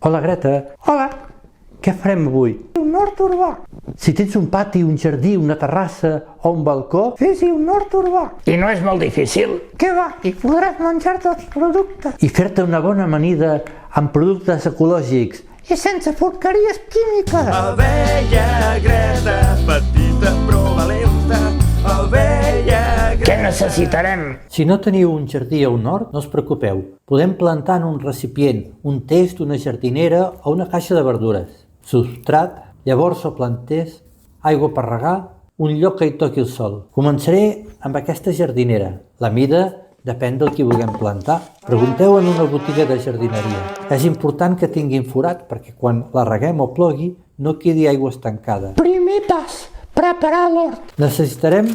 Hola, Greta. Hola. Què farem avui? Un hort urbà. Si tens un pati, un jardí, una terrassa o un balcó... Sí, un hort urbà. I no és molt difícil. Què va? I podràs menjar-te els productes. I fer-te una bona amanida amb productes ecològics. I sense porqueries químiques. Abella Greta, petita però valenta. Abella Greta. Què necessitarem? Si no teniu un jardí o un hort, no us preocupeu. Podem plantar en un recipient, un test, una jardinera o una caixa de verdures. Substrat, llavors o planters, aigua per regar, un lloc que hi toqui el sol. Començaré amb aquesta jardinera. La mida depèn del que vulguem plantar. Pregunteu en una botiga de jardineria. És important que tinguin forat perquè quan la reguem o plogui no quedi aigua estancada. Primer pas, preparar l'hort. Necessitarem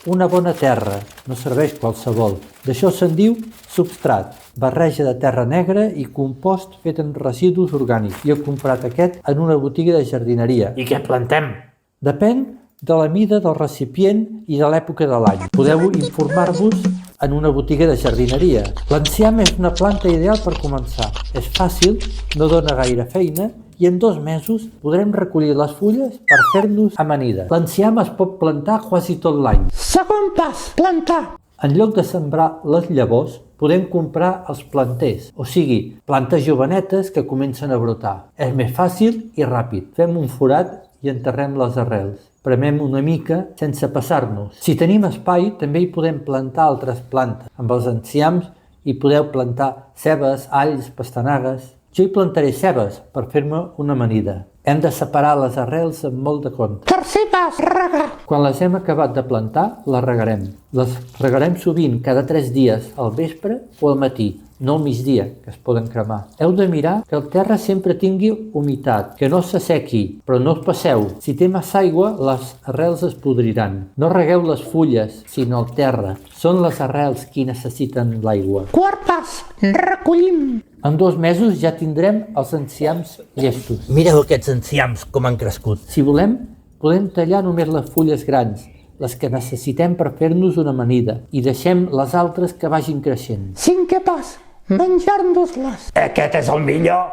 una bona terra, no serveix qualsevol. D'això se'n diu substrat, barreja de terra negra i compost fet amb residus orgànics. Jo he comprat aquest en una botiga de jardineria. I què plantem? Depèn de la mida del recipient i de l'època de l'any. Podeu informar-vos en una botiga de jardineria. L'enciam és una planta ideal per començar. És fàcil, no dona gaire feina i en 2 mesos podrem recollir les fulles per fer-nos amanida. L'enciam es pot plantar quasi tot l'any. Segon pas, plantar. En lloc de sembrar les llavors, podem comprar els planters, o sigui, plantes jovenetes que comencen a brotar. És més fàcil i ràpid. Fem un forat i enterrem les arrels. Premem una mica sense passar-nos. Si tenim espai, també hi podem plantar altres plantes. Amb els enciams hi podeu plantar cebes, alls, pastanagues. Jo hi plantaré cebes per fer-me una amanida. Hem de separar les arrels amb molt de compte. Tercer pas, regar. Quan les hem acabat de plantar, les regarem. Les regarem sovint, cada 3 dies, al vespre o al matí, no al migdia, que es poden cremar. Heu de mirar que el terra sempre tingui humitat, que no s'assequi, però no us passeu. Si té massa aigua, les arrels es podriran. No regueu les fulles, sinó el terra. Són les arrels qui necessiten l'aigua. Quart pas, recollim. En 2 mesos ja tindrem els enciams llestos. Mireu aquests enciams com han crescut. Si volem, podem tallar només les fulles grans, les que necessitem per fer-nos una amanida, i deixem les altres que vagin creixent. Cinquè pas, menjar-nos-les. Aquest és el millor.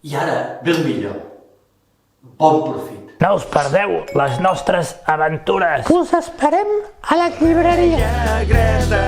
I ara ve el millor. Bon profit. No us perdeu les nostres aventures. Us esperem a la llibreria. Abella Greta,